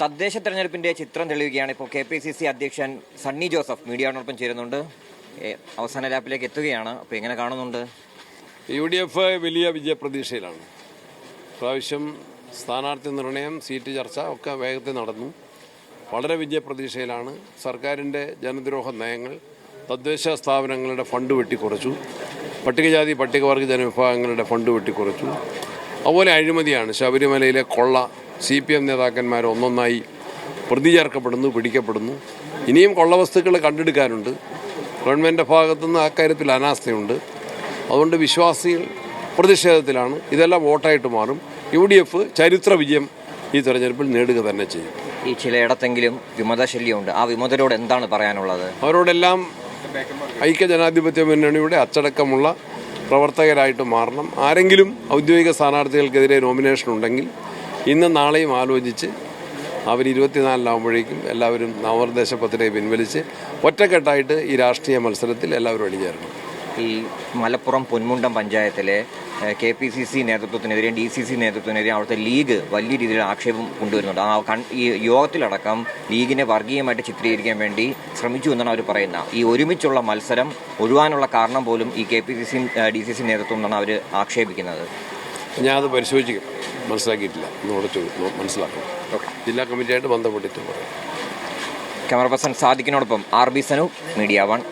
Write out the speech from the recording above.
തദ്ദേശ തെരഞ്ഞെടുപ്പിന്റെ ചിത്രം തെളിയുകയാണ്. ഇപ്പോൾ KPCC അധ്യക്ഷൻ സണ്ണി ജോസഫ് മീഡിയയോടൊപ്പം ചേരുന്നുണ്ട്. അവസാന ലാപ്പിലേക്ക് എത്തുകയാണ്. അപ്പോൾ എങ്ങനെ കാണുന്നുണ്ട്? UDF വലിയ വിജയപ്രതീക്ഷയിലാണ്. പ്രാവശ്യം സ്ഥാനാർത്ഥി നിർണയം, സീറ്റ് ചർച്ച ഒക്കെ വേഗത്തിൽ നടന്നു. വളരെ വിജയപ്രതീക്ഷയിലാണ്. സർക്കാരിൻ്റെ ജനദ്രോഹ നയങ്ങൾ, തദ്ദേശ സ്ഥാപനങ്ങളുടെ ഫണ്ട് വെട്ടിക്കുറച്ചു, പട്ടികജാതി പട്ടികവർഗ ജനവിഭാഗങ്ങളുടെ ഫണ്ട് വെട്ടിക്കുറച്ചു. അതുപോലെ അഴിമതിയാണ്. ശബരിമലയിലെ കൊള്ള CPM നേതാക്കന്മാർ ഒന്നൊന്നായി പ്രതി ചേർക്കപ്പെടുന്നു, പിടിക്കപ്പെടുന്നു. ഇനിയും കൊള്ളവസ്തുക്കൾ കണ്ടെടുക്കാനുണ്ട്. ഗവൺമെൻറ് ഭാഗത്തുനിന്ന് അക്കാര്യത്തിൽ അനാസ്ഥയുണ്ട്. അതുകൊണ്ട് വിശ്വാസികൾ പ്രതിഷേധത്തിലാണ്. ഇതെല്ലാം വോട്ടായിട്ട് മാറും. UDF ചരിത്ര വിജയം ഈ തെരഞ്ഞെടുപ്പിൽ നേടുക തന്നെ ചെയ്യും. ഈ ചിലയിടത്തെങ്കിലും വിമതശല്യമുണ്ട്. ആ വിമതരോട് എന്താണ് പറയാനുള്ളത്? അവരോടെല്ലാം ഐക്യജനാധിപത്യ മുന്നണിയുടെ അച്ചടക്കമുള്ള പ്രവർത്തകരായിട്ട് മാറണം. ആരെങ്കിലും ഔദ്യോഗിക സ്ഥാനാർത്ഥികൾക്കെതിരെ നോമിനേഷൻ ഉണ്ടെങ്കിൽ ഇന്നും നാളെയും ആലോചിച്ച് അവർ 24-ആകുമ്പോഴേക്കും എല്ലാവരും നാമനിർദ്ദേശ പത്രിക പിൻവലിച്ച് ഒറ്റക്കെട്ടായിട്ട് ഈ രാഷ്ട്രീയ മത്സരത്തിൽ എല്ലാവരും അണിചേരണം. ഈ മലപ്പുറം പൊന്മുണ്ടം പഞ്ചായത്തിലെ KPCC നേതൃത്വത്തിനെതിരെയും DCC നേതൃത്വത്തിനെതിരെയും അവിടുത്തെ ലീഗ് വലിയ രീതിയിൽ ആക്ഷേപം കൊണ്ടുവരുന്നുണ്ട്. ഈ യോഗത്തിലടക്കം ലീഗിനെ വർഗീയമായിട്ട് ചിത്രീകരിക്കാൻ വേണ്ടി ശ്രമിച്ചു എന്നാണ് അവർ പറയുന്നത്. ഈ ഒരുമിച്ചുള്ള മത്സരം ഒഴിവാനുള്ള കാരണം പോലും ഈ KPCC DCC നേതൃത്വം എന്നാണ് അവർ ആക്ഷേപിക്കുന്നത്. ഞാൻ അത് പരിശോധിക്കും, മനസ്സിലാക്കിയിട്ടില്ല. ഒന്നുകൂടെ മനസ്സിലാക്കണം. ജില്ലാ കമ്മിറ്റിയായിട്ട് ബന്ധപ്പെട്ടിട്ട് പറയാം. ക്യാമറ പേഴ്സൺ സാദിഖിനോടൊപ്പം RB സനു, മീഡിയ 1.